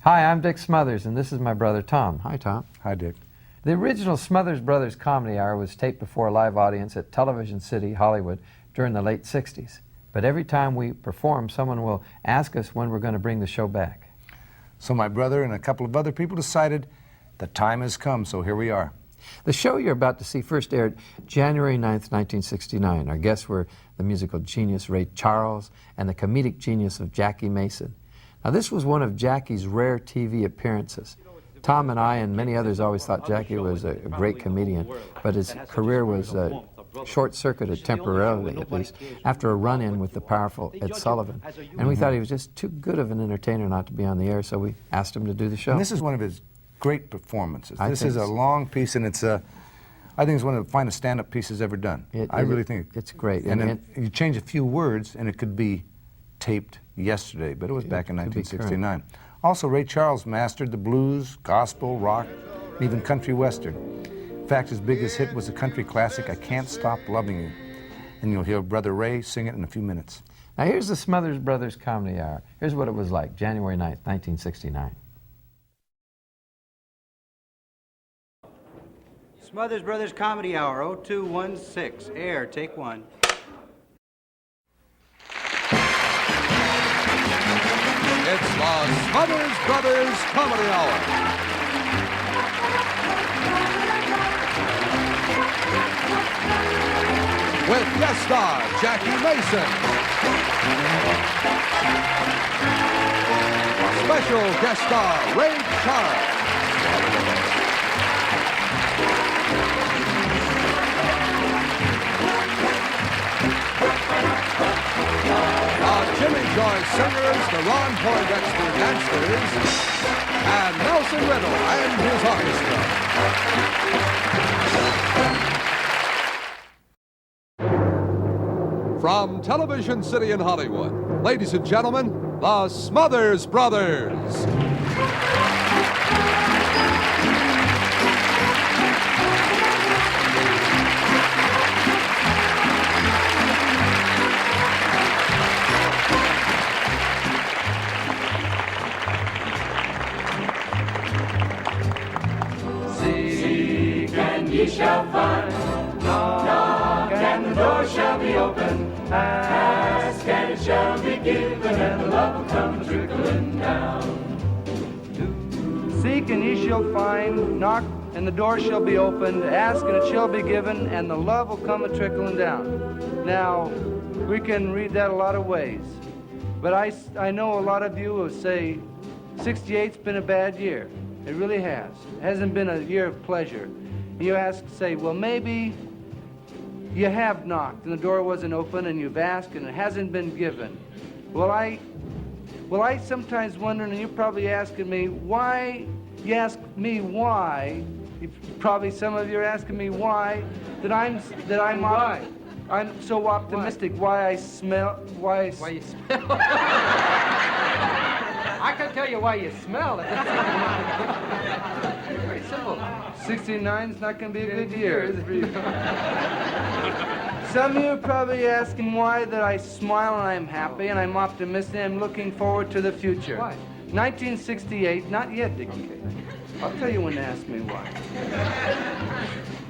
Hi, I'm Dick Smothers, and this is my brother Tom. Hi, Tom. Hi, Dick. The original Smothers Brothers Comedy Hour was taped before a live audience at Television City, Hollywood, during the late 60s. But every time we perform, someone will ask us when we're going to bring the show back. So my brother and a couple of other people decided the time has come, so here we are. The show you're about to see first aired January 9th, 1969. Our guests were the musical genius Ray Charles and the comedic genius of Jackie Mason. Now, this was one of Jackie's rare TV appearances. Tom and I and many others always thought Jackie was a great comedian, but his career was short-circuited temporarily, at least, after a run-in with the powerful Ed Sullivan. And we thought he was just too good of an entertainer not to be on the air, so we asked him to do the show. And this is one of his great performances. I This think is a so. long piece, and it's I think it's one of the finest stand-up pieces ever done. I really think it's great. And then you change a few words, and it could be taped yesterday, but it was back in 1969. Also, Ray Charles mastered the blues, gospel, rock, and even country western. In fact, his biggest hit was the country classic, I Can't Stop Loving You. And you'll hear Brother Ray sing it in a few minutes. Now, here's the Smothers Brothers Comedy Hour. Here's what it was like, January 9th, 1969. Smothers Brothers Comedy Hour, 0216. Air, take one. It's the Smothers Brothers Comedy Hour. With guest star Jackie Mason. Special guest star Ray Charles. Jimmy Joyce singers, the Ron Poindexter dancers, and Nelson Riddle and his orchestra. From Television City in Hollywood, ladies and gentlemen, the Smothers Brothers. Ye shall find, knock, and the door shall be open. Ask, and it shall be given, and the love will come trickling down. Seek and ye shall find, knock and the door shall be opened, ask and it shall be given, and the love will come a-trickling down. Now, we can read that a lot of ways, but I know a lot of you will say 68's been a bad year. It really has. It hasn't been a year of pleasure. You say, well, maybe you have knocked and the door wasn't open, and you've asked and it hasn't been given. Well, I sometimes wonder, and you're probably asking me, why? You ask me why. Probably some of you are asking me why I'm so optimistic. Why you smell? I can tell you why you smell it. Very simple. 69's not going to be a good year. Some of you are probably asking why that I smile and I'm happy and I'm optimistic and I'm looking forward to the future. Why? 1968, not yet, Dickie. Okay. I'll tell you when to ask me why.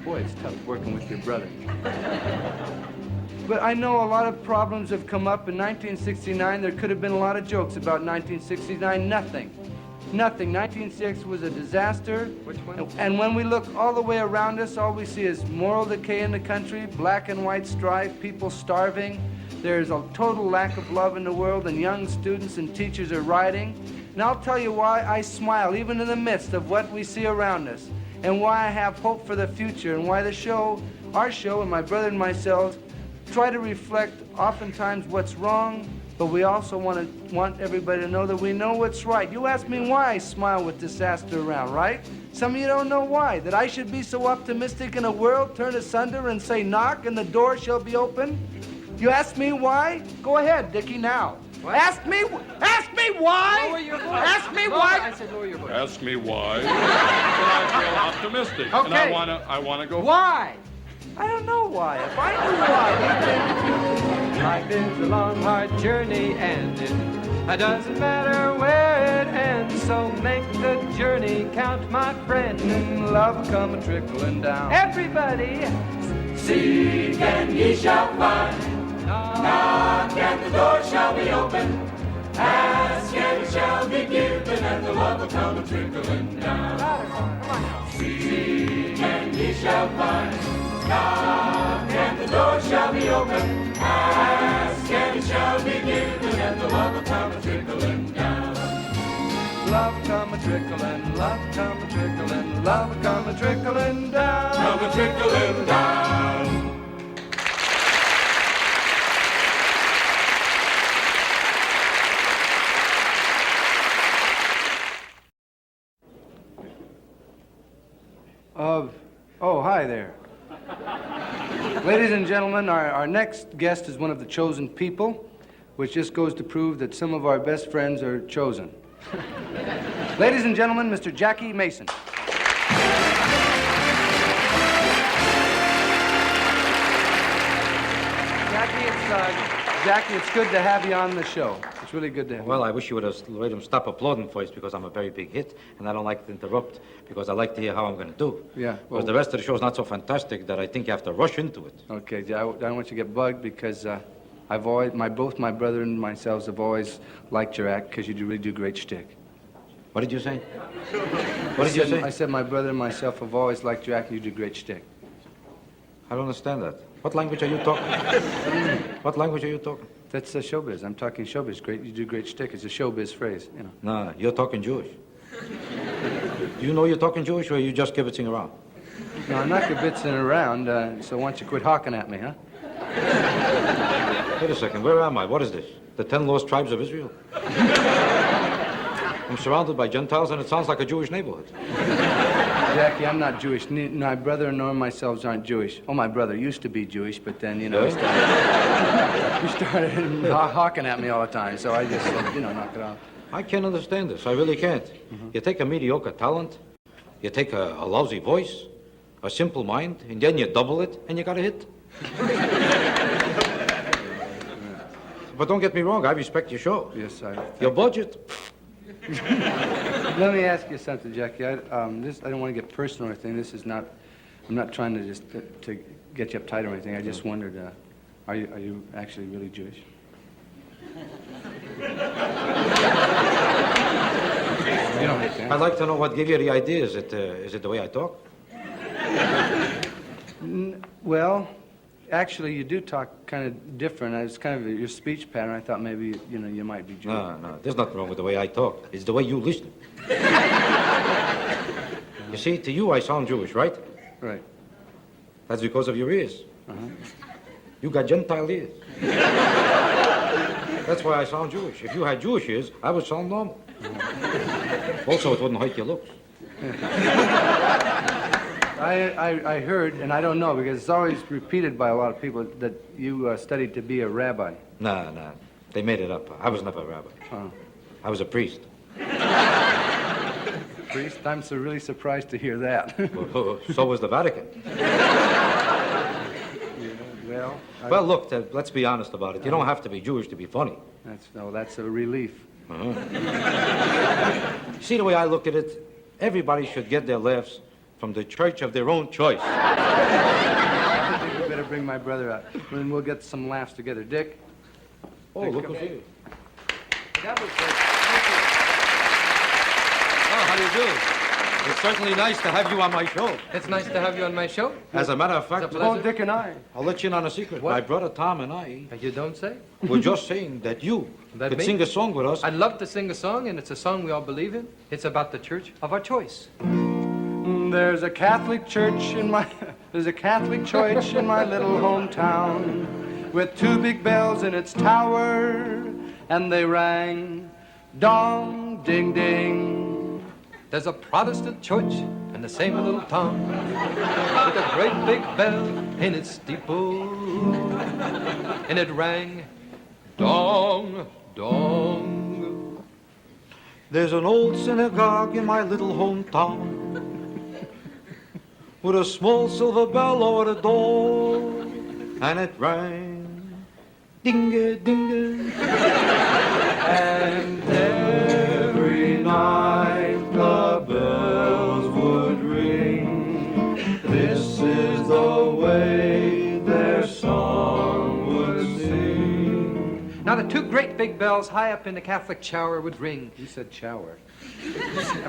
Boy, it's tough working with your brother. But I know a lot of problems have come up in 1969. There could have been a lot of jokes about 1969. Nothing. 1960 was a disaster. Which one? And when we look all the way around us, all we see is moral decay in the country, black and white strife, people starving. There's a total lack of love in the world, and young students and teachers are rioting. And I'll tell you why I smile, even in the midst of what we see around us, and why I have hope for the future, and why our show, and my brother and myself, try to reflect oftentimes what's wrong, but we also want everybody to know that we know what's right. You ask me why I smile with disaster around, right? Some of you don't know why. That I should be so optimistic in a world turned asunder and say, knock and the door shall be open? You ask me why? Go ahead, Dickie, now. What? Ask me why? Lower your voice. Ask me Lower- why? I said lower your voice. Ask me why. And I feel optimistic. And Okay. I wanna go. Why? I don't know why. If I knew why, Life is a long, hard journey, and it doesn't matter where it ends. So make the journey count, my friend. Love come a trickling down. Everybody, Seek and ye shall find. Knock and the door shall be open. Ask and it shall be given, and the love will come a trickling down. Seek and ye shall find. Knock and the door shall be open. Ask and it shall be given, and the love will come a trickling down. love come a trickling, love come a trickling, love come a trickling down. Come a trickling down. Oh, hi there. Ladies and gentlemen, our next guest is one of the chosen people, which just goes to prove that some of our best friends are chosen. Ladies and gentlemen, Mr. Jackie Mason. Jackie, it's good to have you on the show. It's really good to have you. Well, I wish you would have made him stop applauding first because I'm a very big hit, and I don't like to interrupt because I like to hear how I'm going to do. Yeah. Because the rest of the show is not so fantastic that I think you have to rush into it. Okay, I don't want you to get bugged because I've always, both my brother and myself have always liked your act because you really do great shtick. What did you say? What did you say? I said my brother and myself have always liked your act and you do great shtick. I don't understand that. What language are you talking? What language are you talking? That's showbiz. I'm talking showbiz. Great, you do great shtick. It's a showbiz phrase, you know. No, you're talking Jewish. Do you know you're talking Jewish or are you just kibitzing around? No, I'm not kibitzing around, so why don't you quit hawking at me, huh? Wait a second, where am I? What is this? The 10 lost tribes of Israel? I'm surrounded by Gentiles and it sounds like a Jewish neighborhood. Jackie, I'm not Jewish. My brother nor myself aren't Jewish. Oh, my brother used to be Jewish, but then, you know, he started hawking at me all the time, so I just, knock it off. I can't understand this. I really can't. Mm-hmm. You take a mediocre talent, you take a lousy voice, a simple mind, and then you double it, and you got a hit. But don't get me wrong, I respect your show. Yes, Your budget. Let me ask you something, Jackie. I don't want to get personal or anything. This is not. I'm not trying to just to get you uptight or anything. I just wondered, are you actually really Jewish? You don't understand. I'd like to know what gave you the idea. Is it the way I talk? Well, actually, you do talk kind of different. It's kind of your speech pattern. I thought maybe, you might be Jewish. No, there's nothing wrong with the way I talk. It's the way you listen. You see, to you, I sound Jewish, right? Right. That's because of your ears. Uh-huh. You got Gentile ears. That's why I sound Jewish. If you had Jewish ears, I would sound normal. Uh-huh. Also, it wouldn't hurt your looks. I heard, and I don't know, because it's always repeated by a lot of people, that you studied to be a rabbi. No. They made it up. I was never a rabbi. Oh. I was a priest. Priest? I'm so really surprised to hear that. So was the Vatican. Yeah, well, look, let's be honest about it. You don't have to be Jewish to be funny. That's a relief. Uh-huh. See the way I look at it? Everybody should get their laughs from the church of their own choice. I think we better bring my brother out, and we'll get some laughs together. Dick? Oh, Dick, look come who's here. That was great. Oh, how do you do? It's certainly nice to have you on my show. It's nice to have you on my show. As a matter of fact, Oh, Dick and I. I'll let you in on a secret. What? My brother Tom and I You don't say? were just saying that you That could me? sing a song with us. I'd love to sing a song, and it's a song we all believe in. It's about the church of our choice. There's a Catholic church in my little hometown with two big bells in its tower, and they rang dong ding ding. There's a Protestant church in the same little town with a great big bell in its steeple, and it rang dong dong. There's an old synagogue in my little hometown with a small silver bell over the door, and it rang ding-a-ding-a. And every night big bells high up in the Catholic tower would ring. You said shower.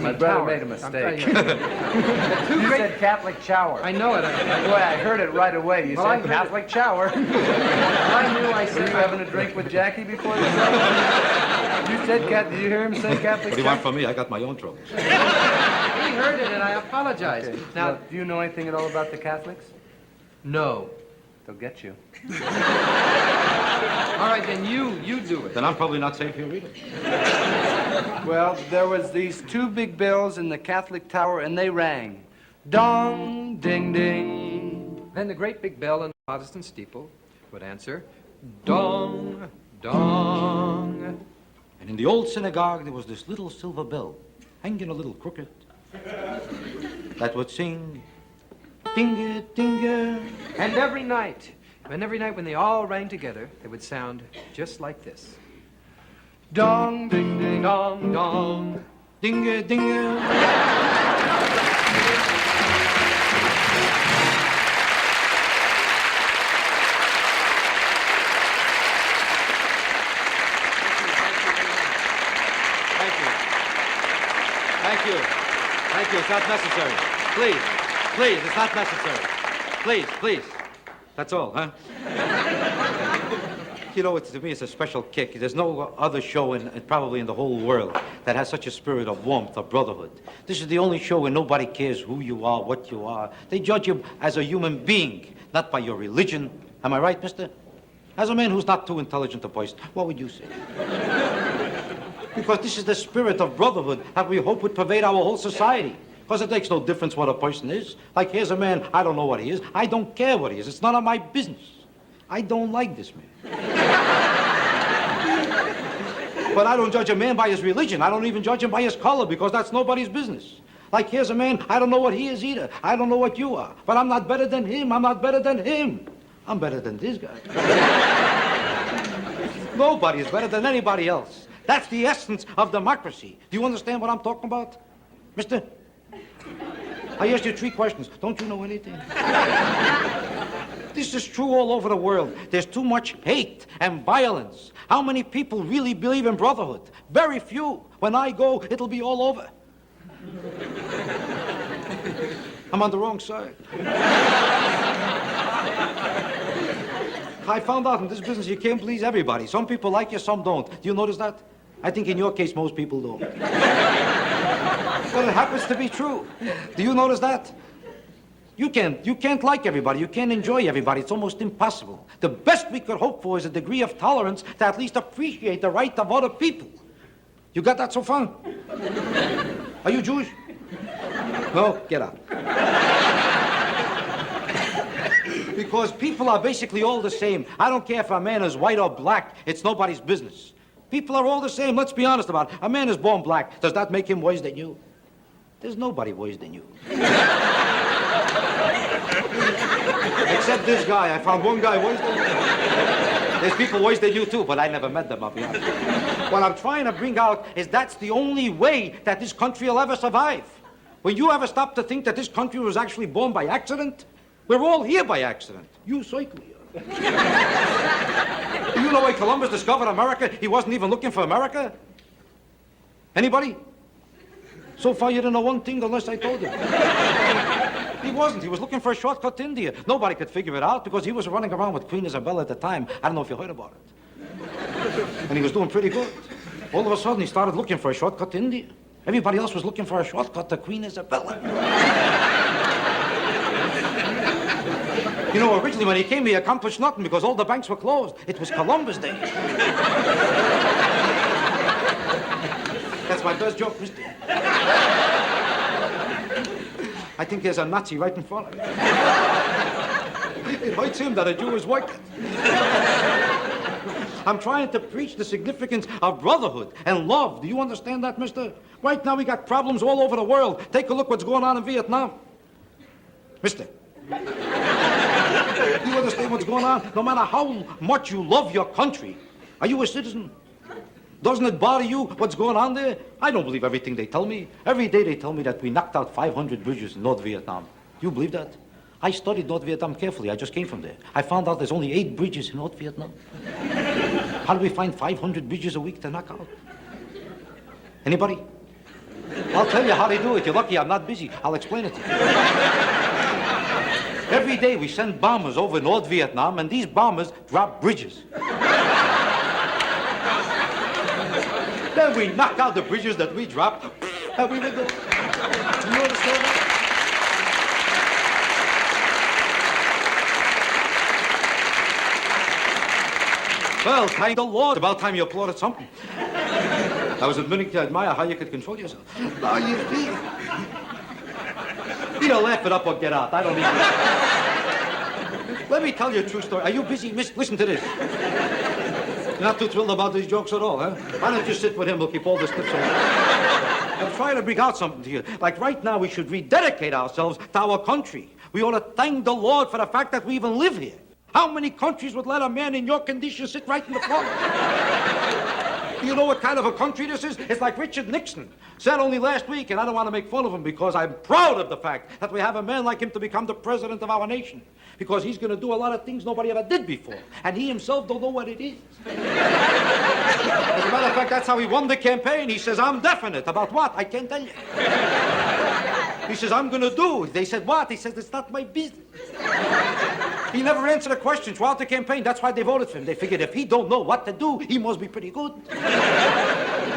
My brother made a mistake. You said Catholic shower. I know it. Boy, I heard it right away. You said Catholic shower. I knew I Were said you having a drink with Jackie before the show? You said Did you hear him say Catholic What do you want from me? I got my own troubles. He heard it, and I apologize. Okay. Now, Do you know anything at all about the Catholics? no. They'll get you. All right, then you do it. Then I'm probably not safe here either. Well, there was these two big bells in the Catholic tower, and they rang. Dong, ding, ding. Then the great big bell in the Protestant steeple would answer, dong, dong. And in the old synagogue, there was this little silver bell, hanging a little crooked, that would sing, ding ding. And every night when they all rang together, they would sound just like this. Dong, ding, ding. Dong, dong. Ding ding. Thank you. It's not necessary. Please, it's not necessary. Please. That's all, huh? You know, to me, it's a special kick. There's no other show probably in the whole world that has such a spirit of warmth, of brotherhood. This is the only show where nobody cares who you are, what you are. They judge you as a human being, not by your religion. Am I right, mister? As a man who's not too intelligent to boast, what would you say? Because this is the spirit of brotherhood that we hope would pervade our whole society. Because it makes no difference what a person is. Like, here's a man, I don't know what he is. I don't care what he is. It's none of my business. I don't like this man. But I don't judge a man by his religion. I don't even judge him by his color, because that's nobody's business. Like, here's a man, I don't know what he is either. I don't know what you are. But I'm not better than him. I'm not better than him. I'm better than this guy. Nobody is better than anybody else. That's the essence of democracy. Do you understand what I'm talking about, mister? I asked you 3 questions. Don't you know anything? This is true all over the world. There's too much hate and violence. How many people really believe in brotherhood? Very few. When I go, it'll be all over. I'm on the wrong side. I found out in this business you can't please everybody. Some people like you, some don't. Do you notice that? I think in your case, most people don't. But it happens to be true. Do you notice that? You can't like everybody. You can't enjoy everybody. It's almost impossible. The best we could hope for is a degree of tolerance to at least appreciate the right of other people. You got that so far? Are you Jewish? No? Get out. Because people are basically all the same. I don't care if a man is white or black. It's nobody's business. People are all the same. Let's be honest about it. A man is born black. Does that make him worse than you? There's nobody worse than you. Except this guy. I found one guy worse than you. There's people worse than you, too, but I never met them, I'll be honest. What I'm trying to bring out is that's the only way that this country will ever survive. When you ever stop to think that this country was actually born by accident? We're all here by accident. You certainly are. Do you know when Columbus discovered America, he wasn't even looking for America? Anybody? So far, you didn't know one thing unless I told you. He wasn't. He was looking for a shortcut to India. Nobody could figure it out because he was running around with Queen Isabella at the time. I don't know if you heard about it. And he was doing pretty good. All of a sudden, he started looking for a shortcut to India. Everybody else was looking for a shortcut to Queen Isabella. You know, originally when he came, he accomplished nothing because all the banks were closed. It was Columbus Day. That's my best joke, mister. I think there's a Nazi right in front of me. It hurts him that a Jew is white. I'm trying to preach the significance of brotherhood and love. Do you understand that, mister? Right now we got problems all over the world. Take a look what's going on in Vietnam. Mister. Do you understand what's going on? No matter how much you love your country, are you a citizen? Doesn't it bother you what's going on there? I don't believe everything they tell me. Every day they tell me that we knocked out 500 bridges in North Vietnam. Do you believe that? I studied North Vietnam carefully. I just came from there. I found out there's only 8 bridges in North Vietnam. How do we find 500 bridges a week to knock out? Anybody? I'll tell you how they do it. You're lucky I'm not busy. I'll explain it to you. Every day we send bombers over North Vietnam, and these bombers drop bridges. Then we knock out the bridges that we dropped, and we rebuild. You understand that? Well, thank the Lord. About time you applauded something. I was admitting to admire how you could control yourself. Now you either laugh it up or get out. I don't even. Let me tell you a true story. Are you busy, miss? Listen to this. You're not too thrilled about these jokes at all, huh? Why don't you sit with him? We'll keep all this clips on. I'm trying to bring out something to you. Like right now, we should rededicate ourselves to our country. We ought to thank the Lord for the fact that we even live here. How many countries would let a man in your condition sit right in the front? You know what kind of a country this is? It's like Richard Nixon said only last week, and I don't want to make fun of him because I'm proud of the fact that we have a man like him to become the president of our nation. Because he's going to do a lot of things nobody ever did before, and he himself don't know what it is. As a matter of fact, that's how he won the campaign. He says, I'm definite. About what? I can't tell you. He says, I'm going to do. They said, what? He says, it's not my business. He never answered a question throughout the campaign. That's why they voted for him. They figured if he don't know what to do, he must be pretty good.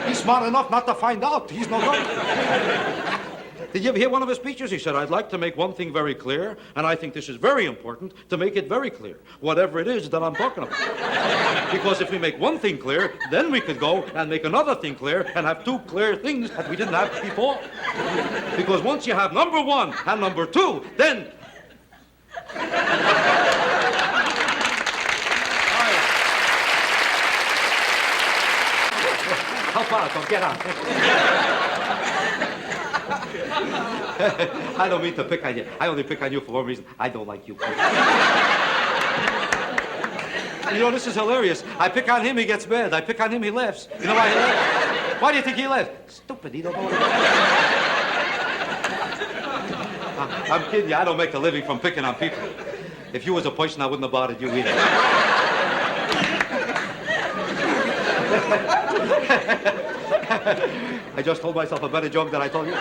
He's smart enough not to find out. He's no good. Did you ever hear one of his speeches? He said, I'd like to make one thing very clear, and I think this is very important to make it very clear, whatever it is that I'm talking about. Because if we make one thing clear, then we could go and make another thing clear and have two clear things that we didn't have before. Because once you have number one and number two, then... Help out, don't get out. I don't mean to pick on you. I only pick on you for one reason. I don't like you. You know, this is hilarious. I pick on him, he gets mad. I pick on him, he laughs. You know why he laughs? Why do you think he laughs? Stupid, he don't know what it is. I'm kidding you. I don't make a living from picking on people. If you was a person, I wouldn't have bothered you either. I just told myself a better joke than I told you.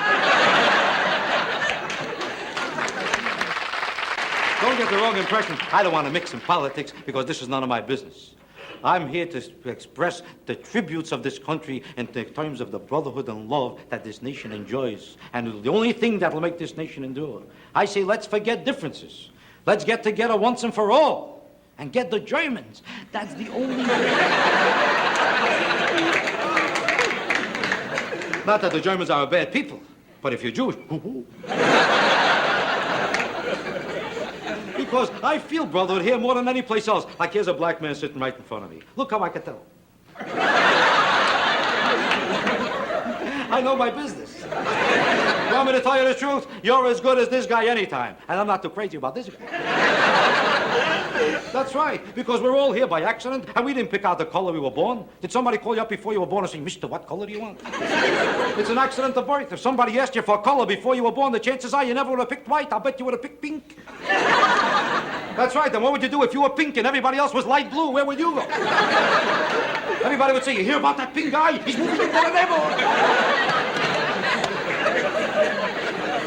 Don't get the wrong impression. I don't want to mix in politics because this is none of my business. I'm here to express the tributes of this country in terms of the brotherhood and love that this nation enjoys. And the only thing that will make this nation endure. I say let's forget differences. Let's get together once and for all and get the Germans. That's the only way. Not that the Germans are bad people, but if you're Jewish, because I feel brotherhood here more than any place else. Like here's a black man sitting right in front of me. Look how I can tell. I know my business. You want me to tell you the truth? You're as good as this guy anytime. And I'm not too crazy about this guy. That's right, because we're all here by accident, and we didn't pick out the color we were born. Did somebody call you up before you were born and say, Mister, what color do you want? It's an accident of birth. If somebody asked you for a color before you were born, the chances are you never would have picked white. I'll bet you would have picked pink. That's right, then what would you do if you were pink and everybody else was light blue? Where would you go? Everybody would say, you hear about that pink guy? He's moving into the neighborhood.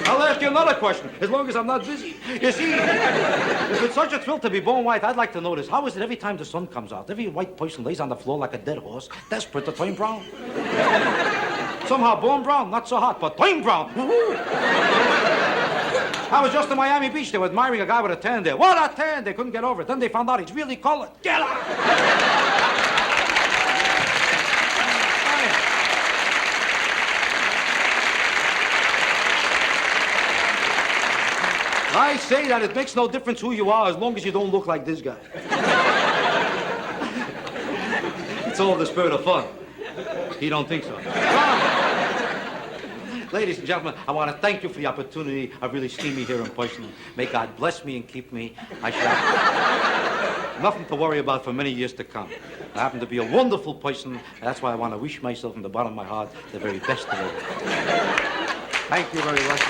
I'll ask you another question, as long as I'm not busy. You see, if it's such a thrill to be born white, I'd like to know this. How is it every time the sun comes out, every white person lays on the floor like a dead horse, desperate to turn brown? Somehow born brown, not so hot, but turn brown. I was just in Miami Beach. They were admiring a guy with a tan there. What a tan! They couldn't get over it. Then they found out he's really colored. Get out! I say that it makes no difference who you are as long as you don't look like this guy. It's all the spirit of fun. He don't think so. Ladies and gentlemen, I want to thank you for the opportunity of really seeing me here in person. May God bless me and keep me. I shall have nothing to worry about for many years to come. I happen to be a wonderful person, and that's why I want to wish myself from the bottom of my heart the very best of it. Thank you very much.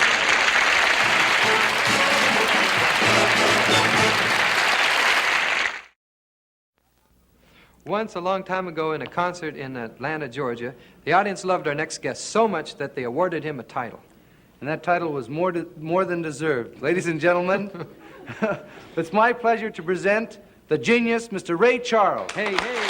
Once, a long time ago, in a concert in Atlanta, Georgia, the audience loved our next guest so much that they awarded him a title. And that title was more than deserved. Ladies and gentlemen, it's my pleasure to present the genius, Mr. Ray Charles. Hey, hey.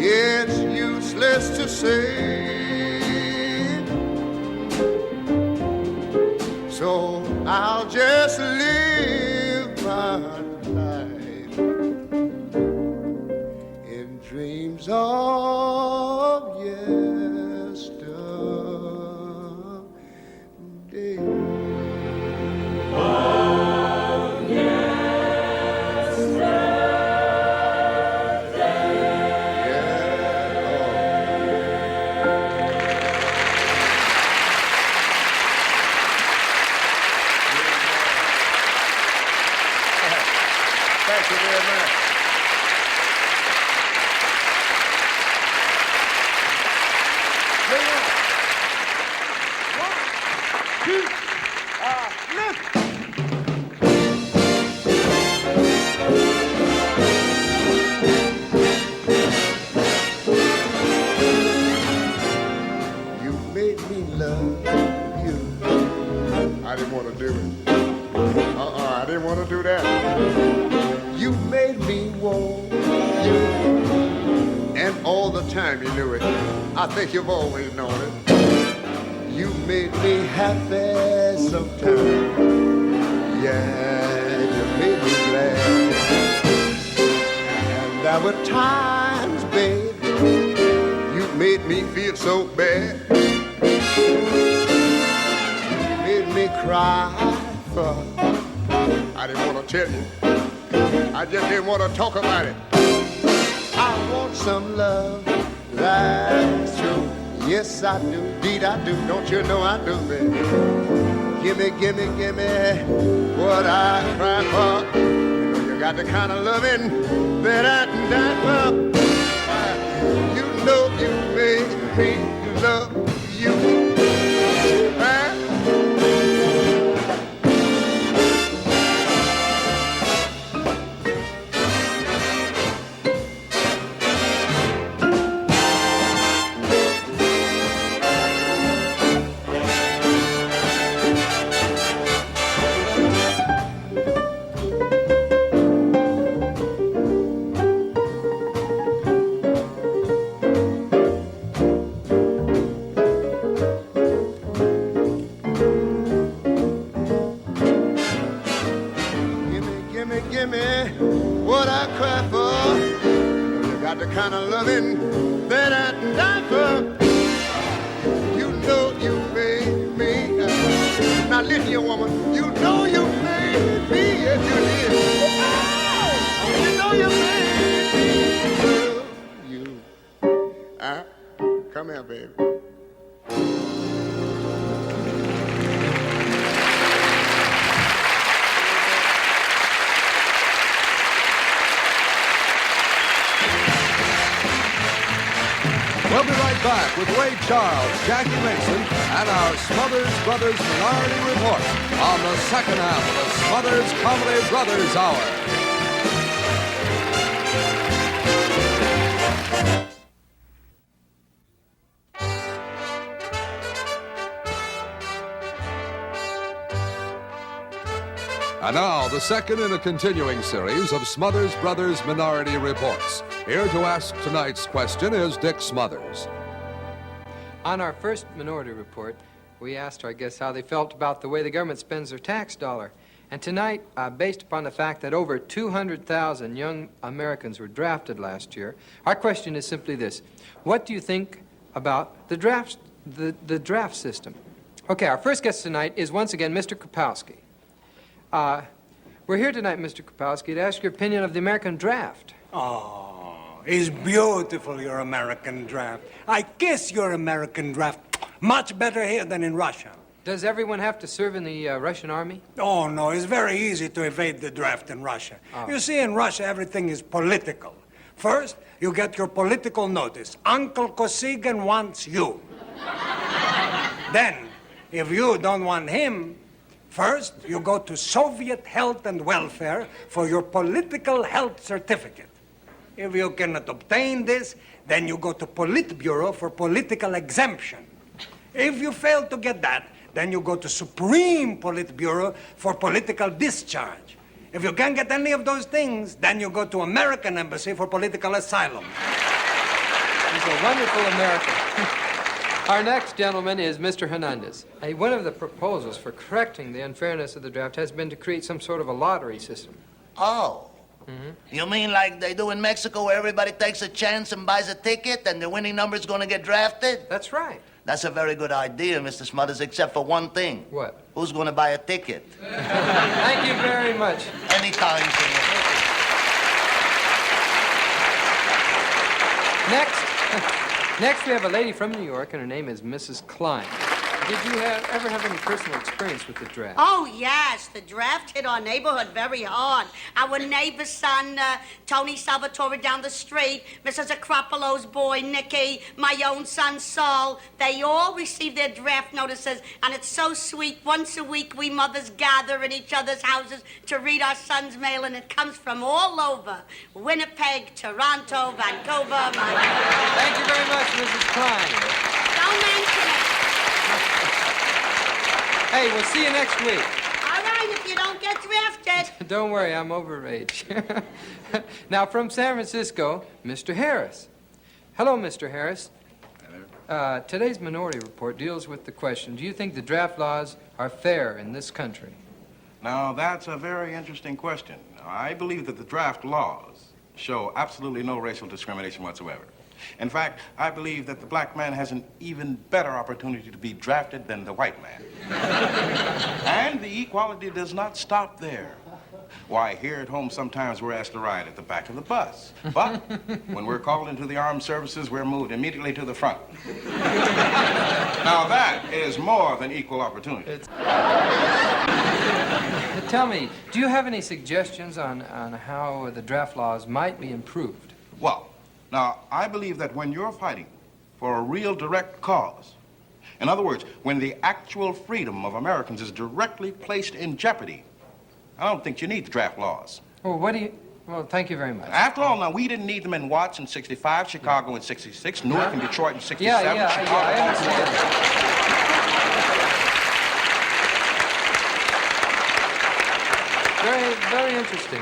It's useless to say So I'll just live my life in dreams of yesterday. Thank you very much. You made me love you. I didn't want to do it. I didn't want to do that. You made me want you. And all the time you knew it. I think you've always known it. You made me happy sometimes. Yeah, you made me glad. And there were times, baby, You made me feel so bad. you made me cry for. I didn't want to tell you. I just didn't want to talk about it. I want some love, that's true. Yes, I do, indeed I do. Don't you know I do, baby? Gimme, gimme, gimme what I cry for. You know, you got the kind of loving that I can die for. You know you made me love you. Huh? Gimme, gimme what I cry for. You got the kind of loving that I can die for. You know you made me. Now listen here, woman. You know you made me. Yes, you did. You know you made me love you. Come here, baby. We'll be right back with Ray Charles, Jackie Mason, and our Smothers Brothers Minority Report on the second half of the Smothers Comedy Brothers Hour. And now, the second in a continuing series of Smothers Brothers Minority Reports. Here to ask tonight's question is Dick Smothers. On our first minority report, we asked our guests how they felt about the way the government spends their tax dollar. And tonight, based upon the fact that over 200,000 young Americans were drafted last year, our question is simply this. What do you think about the draft system? Okay, our first guest tonight is once again Mr. Kapowski. We're here tonight, Mr. Kapowski, to ask your opinion of the American draft. Oh, it's beautiful, your American draft. I guess your American draft much better here than in Russia. Does everyone have to serve in the Russian army? Oh, no, it's very easy to evade the draft in Russia. Oh. You see, in Russia, everything is political. First, you get your political notice. Uncle Kosygin wants you. Then, if you don't want him, first, you go to Soviet Health and Welfare for your political health certificate. If you cannot obtain this, then you go to Politburo for political exemption. If you fail to get that, then you go to Supreme Politburo for political discharge. If you can't get any of those things, then you go to American Embassy for political asylum. He's a wonderful American. Our next gentleman is Mr. Hernandez. One of the proposals for correcting the unfairness of the draft has been to create some sort of a lottery system. Oh. You mean like they do in Mexico where everybody takes a chance and buys a ticket and the winning number is going to get drafted? That's right. That's a very good idea, Mr. Smothers, except for one thing. What? Who's going to buy a ticket? Thank you very much. Anytime, senor. Next we have a lady from New York, and her name is Mrs. Klein. Did you ever have any personal experience with the draft? Oh, yes. The draft hit our neighborhood very hard. Our neighbor's son, Tony Salvatore down the street, Mrs. Acropolo's boy, Nicky, my own son, Saul, they all received their draft notices, and it's so sweet. Once a week, we mothers gather in each other's houses to read our son's mail, and it comes from all over. Winnipeg, Toronto, Vancouver, Thank you very much, Mrs. Klein. Don't mention it. Hey, we'll see you next week. All right, if you don't get drafted. Don't worry, I'm over age. Now, from San Francisco, Mr. Harris. Hello, Mr. Harris. Hello. Today's Minority Report deals with the question, do you think the draft laws are fair in this country? Now, that's a very interesting question. I believe that the draft laws show absolutely no racial discrimination whatsoever. In fact, I believe that the black man has an even better opportunity to be drafted than the white man. And the equality does not stop there. Why, here at home, sometimes we're asked to ride at the back of the bus. But when we're called into the armed services, we're moved immediately to the front. Now, that is more than equal opportunity. Tell me, do you have any suggestions on how the draft laws might be improved? Well, now, I believe that when you're fighting for a real direct cause, in other words, when the actual freedom of Americans is directly placed in jeopardy, I don't think you need the draft laws. Well, well, thank you very much. After all, now, we didn't need them in Watts in 65, Chicago in 66, Newark and Detroit in 67, Chicago I understand. Very interesting.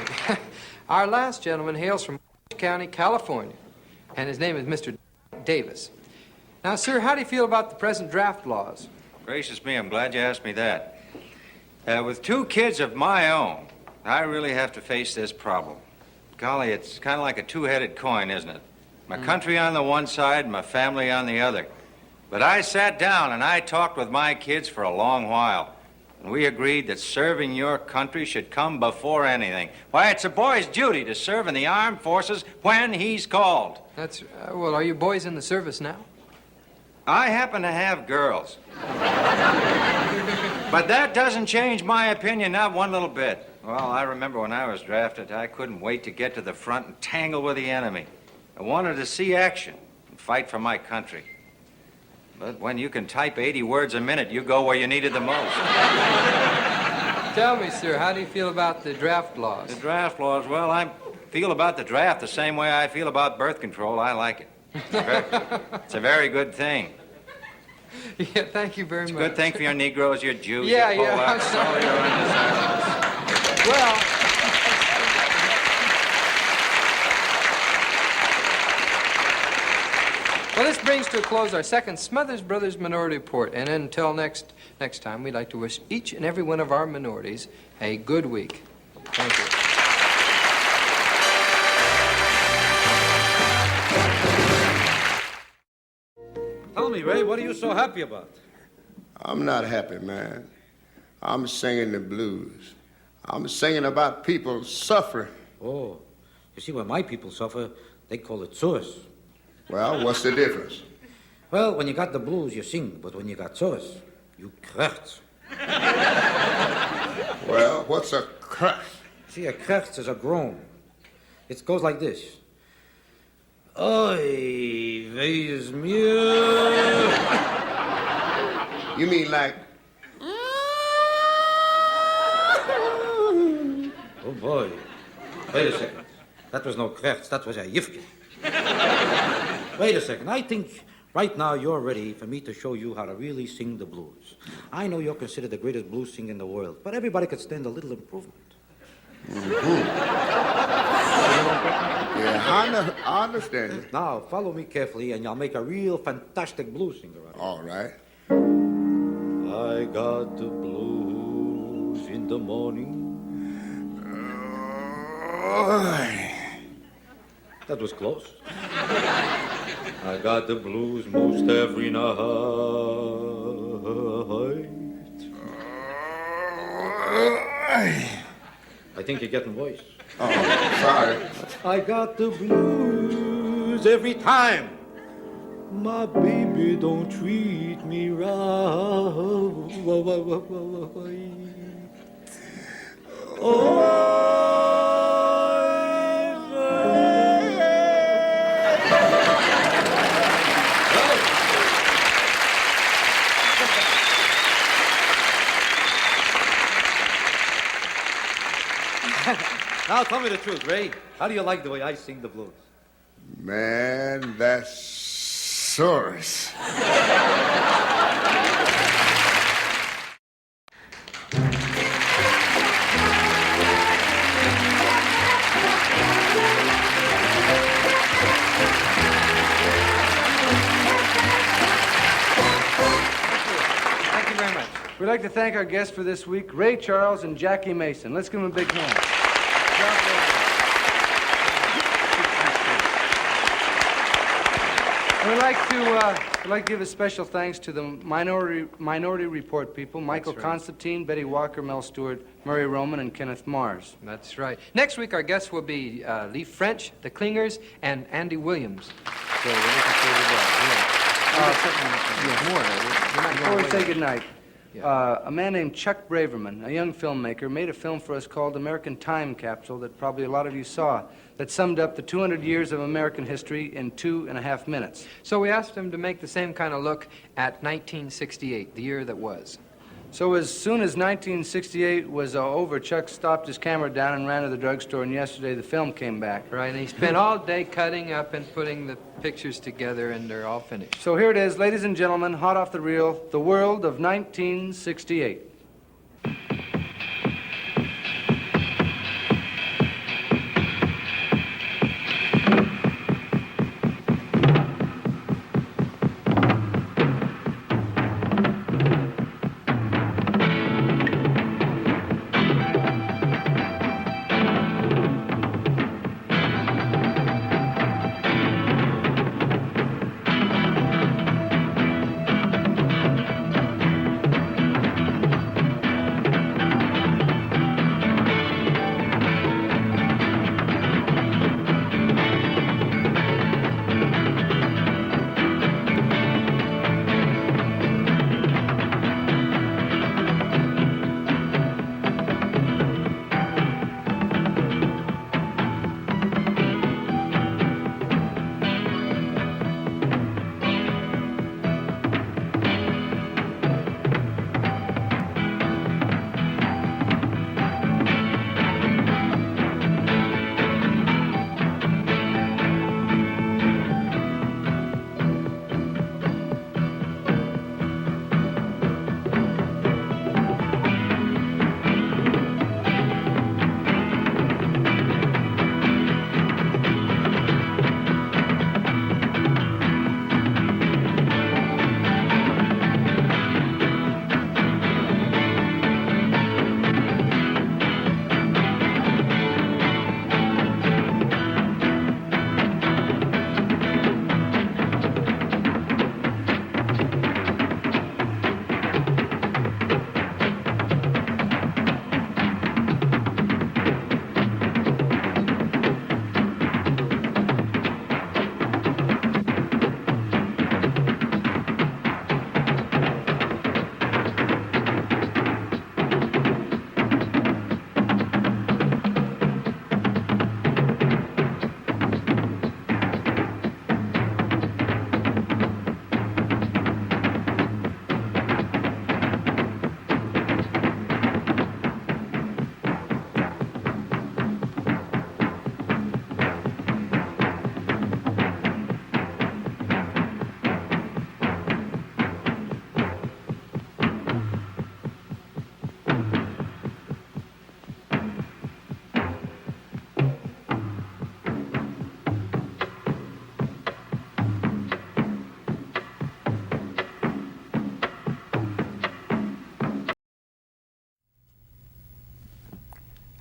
Our last gentleman hails from County, California, and his name is Mr. Davis. Now, sir, how do you feel about the present draft laws? Gracious me, I'm glad you asked me that. With two kids of my own, I really have to face this problem. Golly, it's kind of like a two-headed coin, isn't it? My country on the one side, my family on the other. But I sat down and I talked with my kids for a long while. And we agreed that serving your country should come before anything. Why, it's a boy's duty to serve in the armed forces when he's called. That's, well, are you boys in the service now? I happen to have girls. But that doesn't change my opinion, not one little bit. Well, I remember when I was drafted, I couldn't wait to get to the front and tangle with the enemy. I wanted to see action and fight for my country. But when you can type 80 words a minute, you go where you need it the most. Tell me, sir, how do you feel about the draft laws? The draft laws, well, I feel about the draft the same way I feel about birth control. I like it. It's a very good thing. Yeah, thank you very much. It's a good thing for your Negroes, your Jews, yeah, your Polacks, I'm sorry. your undesirables. Well, this brings to a close our second Smothers Brothers Minority Report. And until next time, we'd like to wish each and every one of our minorities a good week. Thank you. Tell me, Ray, what are you so happy about? I'm not happy, man. I'm singing the blues. I'm singing about people suffering. Oh, you see, when my people suffer, they call it source. Well, what's the difference? Well, when you got the blues, you sing, but when you got source, you krijgt. Well, what's a krijgt? See, a krijgt is a groan. It goes like this. Oy, wees mir. You mean like... Oh, boy. Wait a second. That was no krijgt, that was a jifke. Wait a second. I think right now you're ready for me to show you how to really sing the blues. I know you're considered the greatest blues singer in the world, but everybody could stand a little improvement. Mm-hmm. Yeah, I understand you. Now, follow me carefully, and you'll make a real fantastic blues singer. All right. I got the blues in the morning. That was close. I got the blues most every night. I think you're getting worse. Oh, sorry. I got the blues every time my baby don't treat me right. Now tell me the truth, Ray. How do you like the way I sing the blues? Man, that's source. Thank you very much. We'd like to thank our guests for this week, Ray Charles and Jackie Mason. Let's give them a big hand. We'd like to give a special thanks to the Minority Report people, Michael Constantine, Betty Walker, Mel Stewart, Murray Roman, and Kenneth Mars. That's right. Next week, our guests will be Lee French, the Klingers, and Andy Williams. So we're looking forward to that. Before we say goodnight, a man named Chuck Braverman, a young filmmaker, made a film for us called American Time Capsule that probably a lot of you saw, that summed up the 200 years of American history in 2.5 minutes. So we asked him to make the same kind of look at 1968, the year that was. So as soon as 1968 was over, Chuck stopped his camera down and ran to the drugstore, and yesterday the film came back. Right, and he spent all day cutting up and putting the pictures together, and they're all finished. So here it is, ladies and gentlemen, hot off the reel, The World of 1968.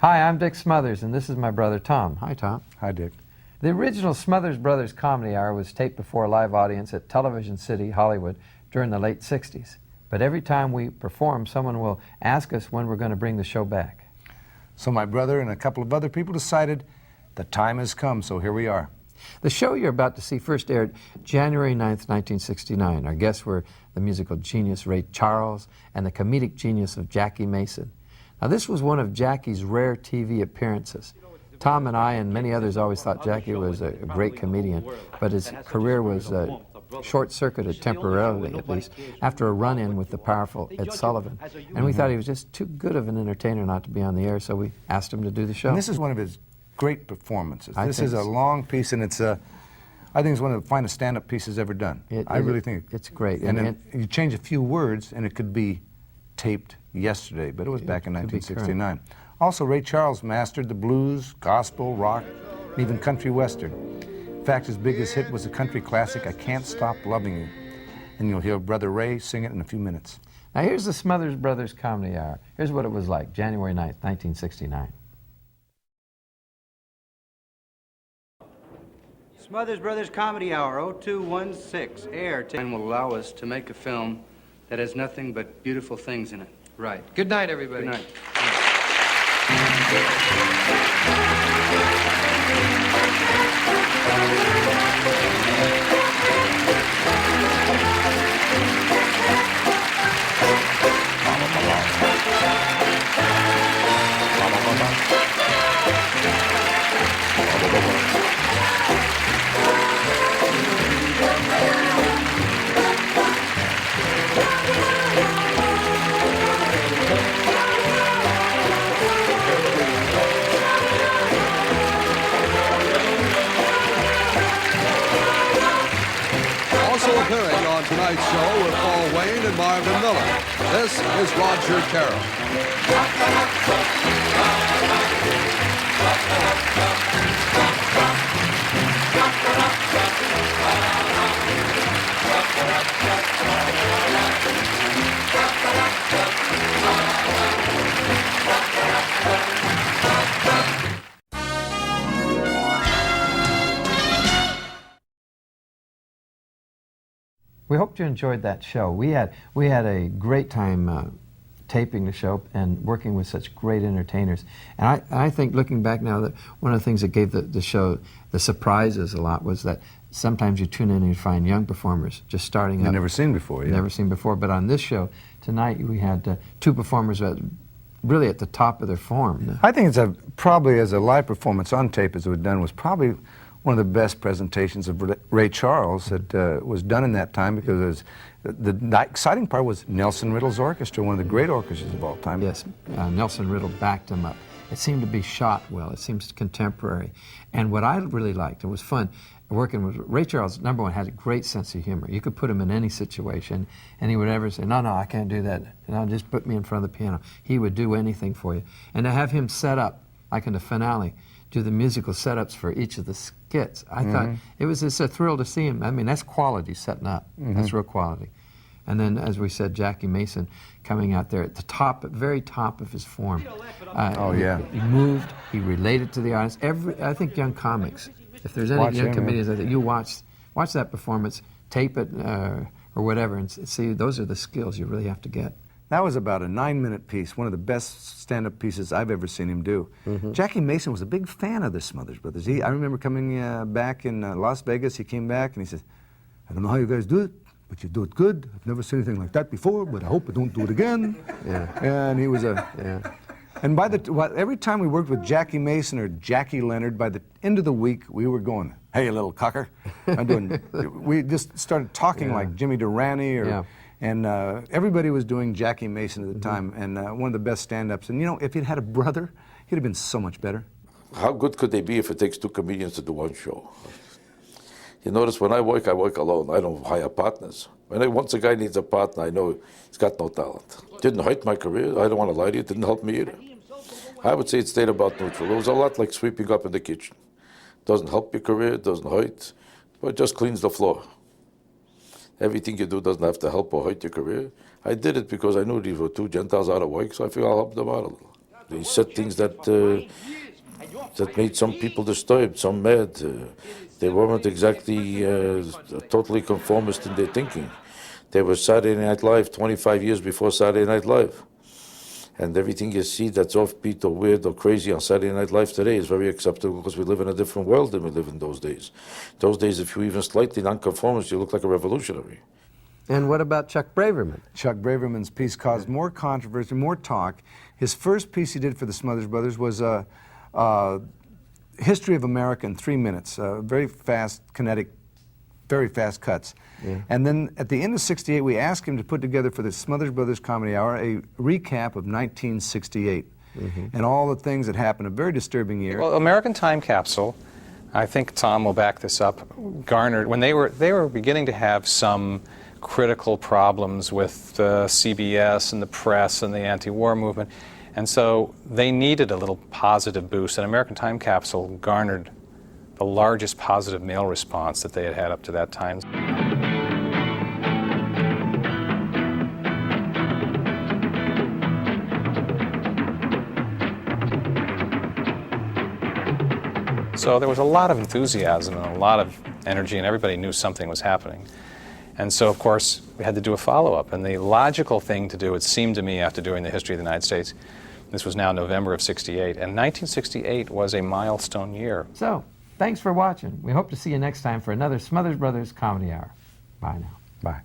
Hi, I'm Dick Smothers, and this is my brother Tom. Hi, Tom. Hi, Dick. The original Smothers Brothers Comedy Hour was taped before a live audience at Television City, Hollywood, during the late 60s. But every time we perform, someone will ask us when we're going to bring the show back. So my brother and a couple of other people decided the time has come, so here we are. The show you're about to see first aired January 9th, 1969. Our guests were the musical genius Ray Charles and the comedic genius of Jackie Mason. Now, this was one of Jackie's rare TV appearances. Tom and I and many others always thought Jackie was a great comedian, but his career was short-circuited temporarily, at least, after a run-in with the powerful Ed Sullivan. And we thought he was just too good of an entertainer not to be on the air, so we asked him to do the show. And this is one of his great performances. I This think is a so. long piece, and it's I think it's one of the finest stand-up pieces ever done. I really think it's great. And then you change a few words, and it could be taped yesterday, but it was back in 1969. Also, Ray Charles mastered the blues, gospel, rock, even country western. In fact, his biggest hit was the country classic, I Can't Stop Loving You. And you'll hear Brother Ray sing it in a few minutes. Now, here's the Smothers Brothers Comedy Hour. Here's what it was like, January 9th, 1969. Smothers Brothers Comedy Hour, 0216, air. And will allow us to make a film that has nothing but beautiful things in it. Right. Good night, everybody. Good night. Also appearing on tonight's show with Paul Wayne and Marvin Miller, this is Roger Carroll. We hope you enjoyed that show. We had a great time taping the show and working with such great entertainers. And I think, looking back now, that one of the things that gave the show the surprises a lot was that sometimes you tune in and you find young performers just starting up. You've never seen before, yeah. Never seen before. But on this show tonight, we had two performers that really at the top of their form. I think it's probably, as a live performance on tape as it was done, was probably one of the best presentations of Ray Charles that was done in that time, because the exciting part was Nelson Riddle's orchestra, one of the great orchestras of all time. Yes, Nelson Riddle backed him up. It seemed to be shot well. It seems contemporary. And what I really liked, it was fun, working with Ray Charles, number one, had a great sense of humor. You could put him in any situation, and he would never say, no, I can't do that. Just put me in front of the piano. He would do anything for you. And to have him set up, like in the finale, do the musical setups for each of the skits. I thought it's a thrill to see him. I mean, that's quality setting up. That's real quality. And then, as we said, Jackie Mason coming out there at the top, very top of his form. He moved. He related to the audience. I think young comics, if there's any young comedians, I think you watch that performance, tape it or whatever, and see those are the skills you really have to get. That was about a 9-minute piece, one of the best stand-up pieces I've ever seen him do. Jackie Mason was a big fan of the Smothers Brothers. I remember coming back in Las Vegas, he came back and he says, I don't know how you guys do it, but you do it good. I've never seen anything like that before, but I hope I don't do it again. And he was and every time we worked with Jackie Mason or Jackie Leonard, by the end of the week, we were going, hey, you little cocker. We just started talking like Jimmy Durante and everybody was doing Jackie Mason at the time, and one of the best stand-ups. And if he'd had a brother, he'd have been so much better. How good could they be if it takes two comedians to do one show? You notice when I work alone. I don't hire partners. Once a guy needs a partner, I know he's got no talent. Didn't hurt my career. I don't want to lie to you. It didn't help me either. I would say it stayed about neutral. It was a lot like sweeping up in the kitchen. Doesn't help your career, doesn't hurt, but it just cleans the floor. Everything you do doesn't have to help or hurt your career. I did it because I knew these were two Gentiles out of work, so I figured I'll help them out a little. They said things that that made some people disturbed, some mad. They weren't exactly totally conformist in their thinking. They were Saturday Night Live 25 years before Saturday Night Live. And everything you see that's offbeat or weird or crazy on Saturday Night Live today is very acceptable because we live in a different world than we live in those days. Those days, if you were even slightly nonconformist, you look like a revolutionary. And what about Chuck Braverman? Chuck Braverman's piece caused more controversy, more talk. His first piece he did for the Smothers Brothers was a History of America in 3 minutes, very fast, kinetic, very fast cuts. Yeah. And then at the end of '68, we asked him to put together for the Smothers Brothers Comedy Hour a recap of 1968 and all the things that happened, a very disturbing year. Well, American Time Capsule, I think Tom will back this up, garnered, when they were beginning to have some critical problems with CBS and the press and the anti-war movement, and so they needed a little positive boost, and American Time Capsule garnered the largest positive mail response that they had had up to that time. So there was a lot of enthusiasm and a lot of energy, and everybody knew something was happening. And so, of course, we had to do a follow-up. And the logical thing to do, it seemed to me after doing the history of the United States, this was now November of '68, and 1968 was a milestone year. So, thanks for watching. We hope to see you next time for another Smothers Brothers Comedy Hour. Bye now. Bye.